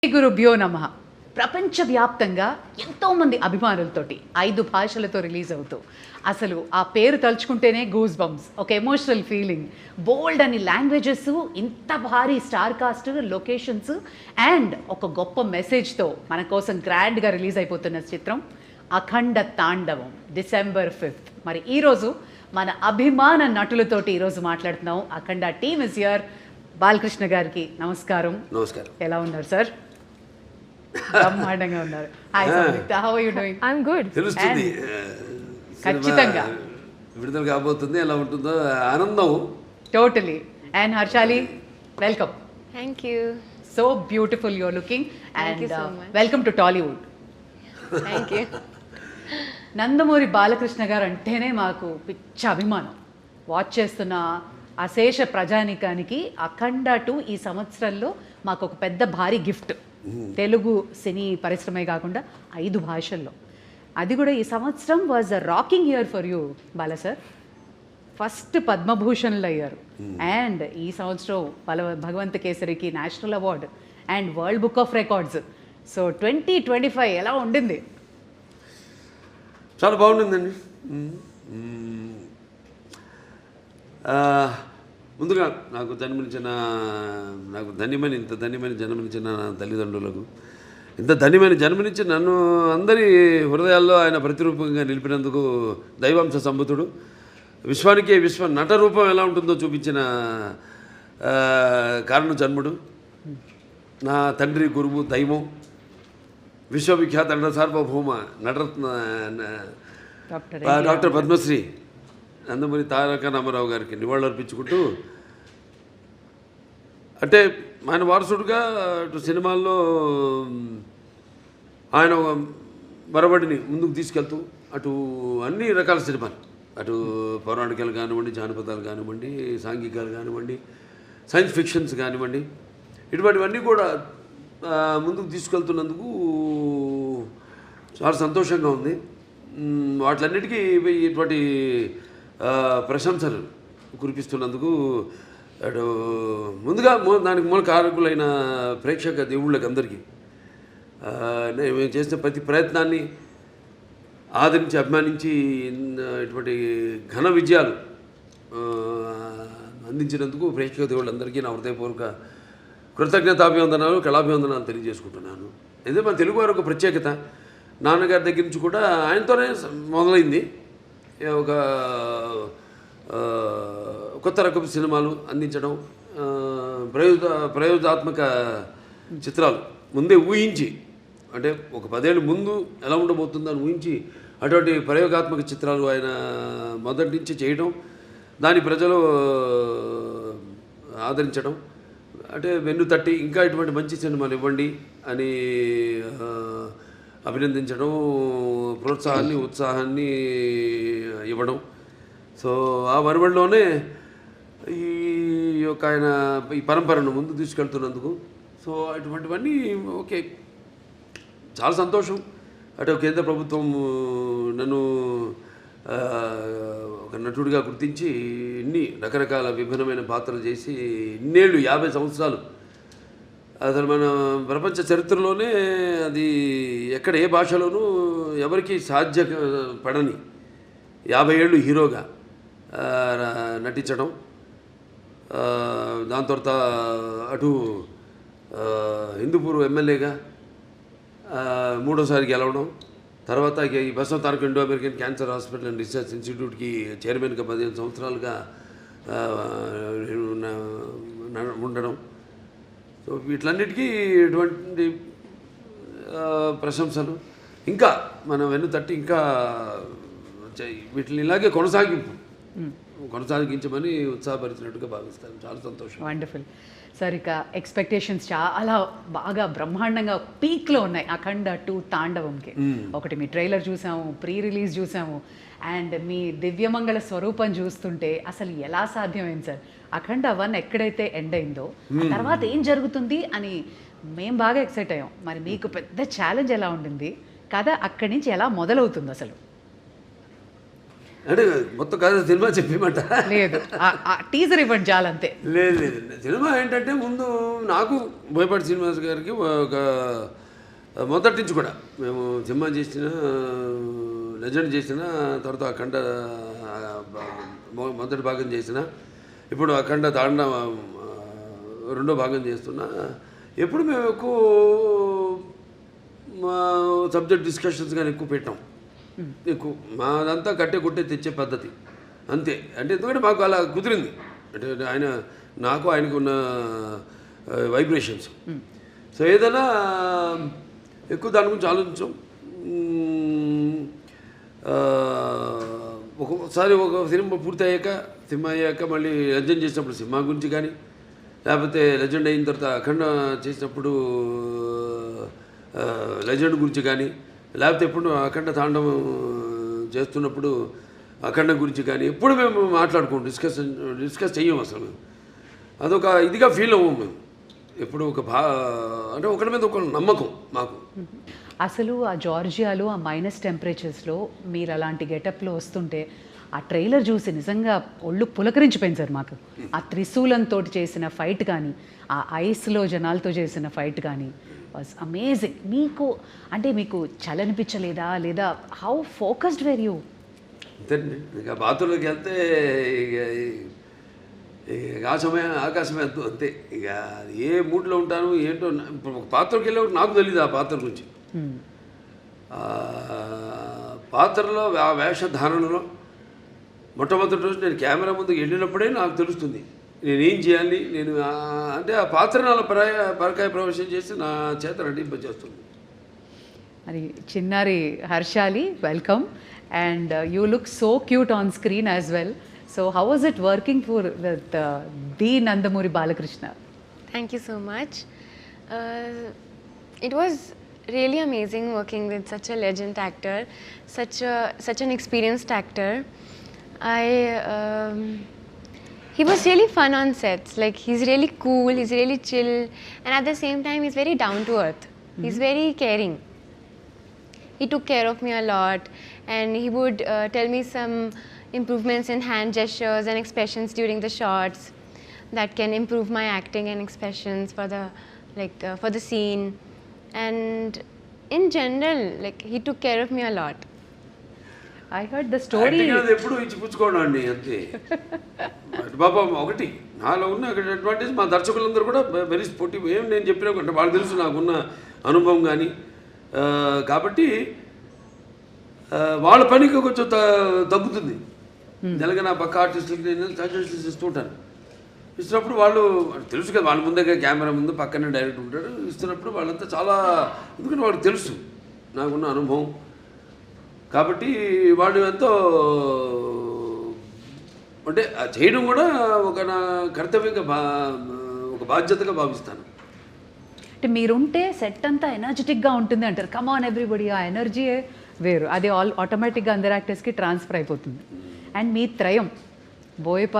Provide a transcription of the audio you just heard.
శ్రీ గురుభ్యో నమః. ప్రపంచవ్యాప్తంగా ఎంతోమంది అభిమానులతోటి 5 భాషలతో రిలీజ్ అవుతూ అసలు ఆ పేరు తలుచుకుంటేనే గూస్ బంప్స్, ఒక ఎమోషనల్ ఫీలింగ్, బోల్డ్ అని లాంగ్వేజెస్, ఇంత భారీ స్టార్ కాస్ట్, లొకేషన్స్ అండ్ ఒక గొప్ప మెసేజ్తో మన కోసం గ్రాండ్గా రిలీజ్ అయిపోతున్న చిత్రం అఖండ తాండవం డిసెంబర్ 5th. మరి ఈరోజు మన అభిమాన నటులతోటి ఈరోజు మాట్లాడుతున్నాం. Akhanda team is here. Balakrishna గారికి నమస్కారం. నమస్కారం. ఎలా ఉన్నారు సార్? బ్రహ్మాండంగా ఉన్నారు. Hi Samyuktha, how are you doing? I am good. తెలుస్తుంది ఖచ్చితంగా విడుదల కాబోతుంది, ఎలా ఉంటుందో ఆనందం. Totally. And Harshali, welcome. Thank you. So beautiful you are looking Thank you and so much. Welcome to Tollywood. Thank you. Nandamuri Balakrishna garu అంటేనే మాకు పిచ్చ అభిమానం. వాచ్ చేస్తున్న అశేష ప్రజానికానికి అఖండ 2 ఈ సంవత్సరంలో మాకు ఒక పెద్ద భారీ గిఫ్ట్. తెలుగు సినీ పరిశ్రమే కాకుండా 5 భాషల్లో. అది కూడా ఈ సంవత్సరం was a rocking year for you Bala sir. First పద్మభూషణ్లు అయ్యారు అండ్ ఈ సంవత్సరం భగవంత కేసరికి national award and world book of records. So 2025 ఎలా ఉండింది? చాలా బాగుండిందండి. ముందుగా నాకు ఇంత ధన్యమైన జన్మనిచ్చిన నా తల్లిదండ్రులకు, ఇంత ధన్యమైన జన్మనిచ్చి నన్ను అందరి హృదయాల్లో ఆయన ప్రతిరూపంగా నిలిపినందుకు దైవాంశ సంభూతుడు, విశ్వానికే విశ్వ నట రూపం ఎలా ఉంటుందో చూపించిన కారణ జన్ముడు, నా తండ్రి గురువు దైవం, విశ్వవిఖ్యాత నట సార్వభౌమ నటరత్న డాక్టర్ పద్మశ్రీ నందమూరి తారక రామారావు గారికి నివాళులర్పించుకుంటూ, అంటే ఆయన వారసుడుగా అటు సినిమాల్లో ఆయన మరబడిని ముందుకు తీసుకెళ్తూ అటు అన్ని రకాల సినిమాలు, అటు పౌరాణికాలు కానివ్వండి, జానపదాలు కానివ్వండి, సాంఘికాలు కానివ్వండి, సైన్స్ ఫిక్షన్స్ కానివ్వండి, ఇటువంటివన్నీ కూడా ముందుకు తీసుకెళ్తున్నందుకు చాలా సంతోషంగా ఉంది. వాటిలన్నిటికీ ఇటువంటి ప్రశంసలు కురిపిస్తున్నందుకు అటు ముందుగా దానికి మూల కారకులైన ప్రేక్షక దేవుళ్ళకి అందరికీ మేము చేసిన ప్రతి ప్రయత్నాన్ని ఆదరించి అభిమానించి ఇటువంటి ఘన విజయాలు అందించినందుకు ప్రేక్షక దేవుళ్ళందరికీ నా హృదయపూర్వక కృతజ్ఞతాభివందనాలు, కళాభివందనాలు తెలియజేసుకుంటున్నాను. ఎందుకంటే మన తెలుగు వారు ఒక ప్రత్యేకత. నాన్నగారి దగ్గర నుంచి కూడా ఆయనతోనే మొదలైంది. ఒక కొత్త రకపు సినిమాలు అందించడం, ప్రయోగాత్మక చిత్రాలు ముందే ఊహించి, అంటే ఒక 10 ఏళ్ళ ముందు ఎలా ఉండబోతుందని ఊహించి అటువంటి ప్రయోగాత్మక చిత్రాలు ఆయన మొదటి నుంచి చేయడం, దాని ప్రజలు ఆదరించడం, అంటే వెన్ను తట్టి ఇంకా ఇటువంటి మంచి సినిమాలు ఇవ్వండి అని అభినందించడం, ప్రోత్సాహాన్ని ఉత్సాహాన్ని ఇవ్వడం. సో ఆ వరవడిలోనే ఈ యొక్క ఆయన ఈ పరంపరను ముందు తీసుకెళ్తున్నందుకు సో అటువంటివన్నీ ఓకే, చాలా సంతోషం. అటు కేంద్ర ప్రభుత్వం నన్ను ఒక నటుడిగా గుర్తించి ఇన్ని రకరకాల విభిన్నమైన పాత్రలు చేసి ఇన్నేళ్ళు 50 సంవత్సరాలు అసలు మన ప్రపంచ చరిత్రలోనే అది ఎక్కడ ఏ భాషలోనూ ఎవరికి సాధ్యపడని 50 ఏళ్ళు హీరోగా నటించడం, దాని తర్వాత అటు హిందూపూర్ ఎమ్మెల్యేగా 3వసారి గెలవడం, తర్వాత ఈ Basavataraka Indo American cancer hospital and research ఇన్స్టిట్యూట్కి చైర్మన్గా 15 సంవత్సరాలుగా ఉండడం. సో వీటిలన్నిటికీ ఎటువంటి ప్రశంసలు, ఇంకా మనం వెన్ను తట్టి ఇంకా వీటిని ఇలాగే కొనసాగించమని ఉత్సాహపరిచినట్టుగా భావిస్తాను. చాలా సంతోషం. Wonderful sir. ఇక ఎక్స్పెక్టేషన్స్ చాలా బాగా బ్రహ్మాండంగా పీక్లో ఉన్నాయి అఖండ 2 తాండవంకి. ఒకటి మీ ట్రైలర్ చూసాము, ప్రీ రిలీజ్ చూసాము, అండ్ మీ దివ్యమంగళ స్వరూపం చూస్తుంటే అసలు ఎలా సాధ్యమైంది సార్? అఖండ 1 ఎక్కడైతే ఎండ్ అయిందో ఆ తర్వాత ఏం జరుగుతుంది అని మేము బాగా ఎక్సైట్ అయ్యాం. మరి మీకు పెద్ద ఛాలెంజ్ ఎలా ఉండింది? కథ అక్కడి నుంచి ఎలా మొదలవుతుంది అసలు? అంటే మొత్తం కథ సినిమా చెప్పేయమంటారా? లేదు, టీజర్ ఇవ్వండి చాలంతే. లేదు లేదు, సినిమా ఏంటంటే ముందు నాకు బోయపాటి శ్రీనివాస్ గారికి ఒక మొదటి నుంచి కూడా మేము సినిమా చేసిన, లెజెండ్ చేసిన, తర్వాత అఖండ మొదటి భాగం చేసిన, ఇప్పుడు అఖండ తాండ రెండో భాగం చేస్తున్నా. ఎప్పుడు మేము ఎక్కువ మా సబ్జెక్ట్ డిస్కషన్స్ కానీ ఎక్కువ పెట్టాం. ఎక్కువ మాదంతా కట్టే కొట్టే తెచ్చే పద్ధతి అంతే. అంటే ఎందుకంటే మాకు అలా కుదిరింది, అంటే ఆయన నాకు ఆయనకు ఉన్న వైబ్రేషన్స్. సో ఏదైనా ఎక్కువ దాని గురించి ఆలోచించాం. ఒక్కొక్కసారి ఒక సినిమా పూర్తి అయ్యాక మళ్ళీ లెజెండ్ చేసినప్పుడు సినిమా గురించి కానీ, లేకపోతే లెజెండ్ అయిన తర్వాత అఖండ చేసినప్పుడు లెజెండ్ గురించి కానీ, లేకపోతే ఎప్పుడు అఖండ తాండవం చేస్తున్నప్పుడు అఖండ గురించి కానీ ఎప్పుడు మేము మాట్లాడుకోం, డిస్కస్ చెయ్యం అసలు. మేము అదొక ఇదిగా ఫీల్ అవ్వం మేము ఎప్పుడు. అంటే ఒకరి మీద ఒక నమ్మకం మాకు. అసలు ఆ జార్జియాలో ఆ మైనస్ టెంపరేచర్స్లో మీరు అలాంటి గెటప్లో వస్తుంటే ఆ ట్రైలర్ చూసి నిజంగా ఒళ్ళు పులకరించిపోయింది సార్ మాకు. ఆ త్రిశూలంతో చేసిన ఫైట్ కానీ, ఆ ఐస్లో జనాలతో చేసిన ఫైట్ కానీ వాజ్ అమేజింగ్. మీకు చలనిపించలేదా, లేదా హౌ ఫోకస్డ్ వేర్ యూ? అంతేనండి, ఇక బాత్రూంలోకి వెళ్తే ఇక ఆకాశమే అంతే. ఇక ఏ మూడ్లో ఉంటాను ఏంటో. ఇప్పుడు ఒక పాత్రకి వెళ్ళేవాడు నాకు తెలియదు ఆ పాత్ర గురించి. పాత్రలో ఆ వేషధారణలో మొట్టమొదటి రోజు నేను కెమెరా ముందుకు వెళ్ళినప్పుడే నాకు తెలుస్తుంది నేనేం చేయాలి. నేను అంటే ఆ పాత్రను అలా పరకాయ ప్రవేశం చేసి నా చేత నటింపజేస్తుంది. మరి చిన్నారి Harshali, welcome. And you look so cute on screen as well. So how was it working for the Nandamuri Balakrishna? Thank you so much. It was really amazing working with such a legend actor, such an experienced actor. He was really fun on sets. Like, he's really cool, he's really chill, and at the same time he's very down to earth. He's very caring. He took care of me a lot, and he would tell me some improvements in hand gestures and expressions during the shots that can improve my acting and expressions for the scene. And in general, like, he took care of me a lot. I heard the story. ఎప్పుడు ఇచ్చి పుచ్చుకోవడం అండి అంతే. బాబా ఒకటి నాలో ఉన్న advantage, మా దర్శకులందరూ కూడా very sportive. ఏం నేను చెప్పినా అంటే వాళ్ళు తెలుసు నాకున్న అనుభవం కానీ, కాబట్టి వాళ్ళ పనికి కొంచెం తగ్గుతుంది. జనగా నా పక్క ఆర్టిస్టులకి నేను సజెషన్స్ ఇస్తూ ఉంటాను. ఇస్తున్నప్పుడు వాళ్ళు తెలుసు కదా, వాళ్ళ ముందే కెమెరా ముందు పక్కనే డైరెక్ట్ ఉంటాడు. ఇస్తున్నప్పుడు వాళ్ళంతా చాలా, ఎందుకంటే వాళ్ళకి తెలుసు నాకున్న అనుభవం, కాబట్టి వాళ్ళు ఎంతో అంటే చేయడం కూడా ఒక నా కర్తవ్యంగా ఒక బాధ్యతగా భావిస్తాను. అంటే మీరుంటే సెట్ అంతా ఎనర్జెటిక్గా ఉంటుంది అంటారు. కమాన్ ఎవ్రీబడి, ఆ ఎనర్జీయే వేరు. అది ఆటోమేటిక్గా అందరు యాక్టర్స్కి ట్రాన్స్ఫర్ అయిపోతుంది. అండ్ మీ త్రయం బోయపాటి